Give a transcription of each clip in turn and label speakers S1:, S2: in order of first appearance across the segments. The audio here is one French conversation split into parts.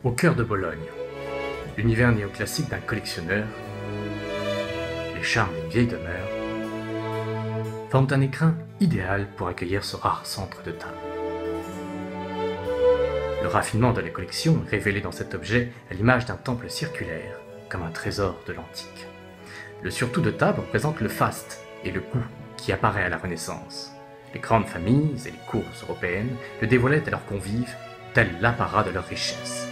S1: Au cœur de Bologne, l'univers néoclassique d'un collectionneur, les charmes d'une vieille demeure, forment un écrin idéal pour accueillir ce rare centre de table. Le raffinement de la collection est révélé dans cet objet à l'image d'un temple circulaire, comme un trésor de l'antique. Le surtout de table représente le faste et le goût qui apparaît à la Renaissance. Les grandes familles et les cours européennes le dévoilaient à leurs convives, tel l'apparat de leur richesse.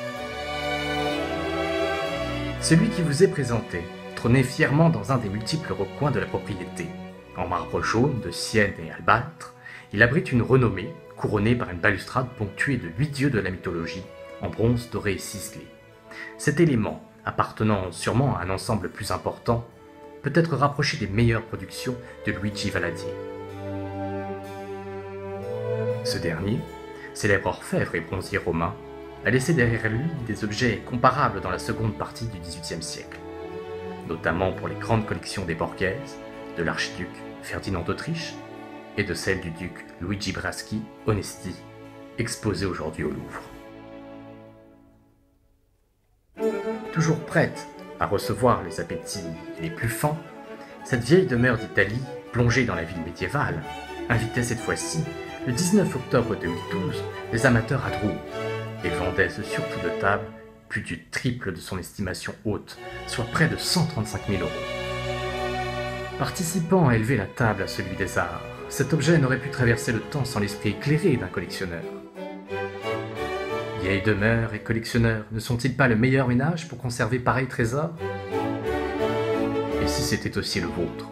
S1: Celui qui vous est présenté trônait fièrement dans un des multiples recoins de la propriété. En marbre jaune, de Sienne et albâtre, il abrite une renommée couronnée par une balustrade ponctuée de 8 dieux de la mythologie, en bronze doré et ciselé. Cet élément, appartenant sûrement à un ensemble plus important, peut être rapproché des meilleures productions de Luigi Valadier. Ce dernier, célèbre orfèvre et bronzier romain, a laissé derrière lui des objets comparables dans la seconde partie du XVIIIe siècle, notamment pour les grandes collections des Borghese, de l'archiduc Ferdinand d'Autriche et de celle du duc Luigi Braschi Onesti, exposées aujourd'hui au Louvre. Toujours prête à recevoir les appétits les plus fins, cette vieille demeure d'Italie, plongée dans la ville médiévale, invitait cette fois-ci, le 19 octobre 2012, les amateurs à Drouot et vendait ce surtout de table plus du triple de son estimation haute, soit près de 135 000 €. Participant à élever la table à celui des arts, cet objet n'aurait pu traverser le temps sans l'esprit éclairé d'un collectionneur. Vieille demeure et collectionneurs ne sont-ils pas le meilleur ménage pour conserver pareil trésor? Et si c'était aussi le vôtre?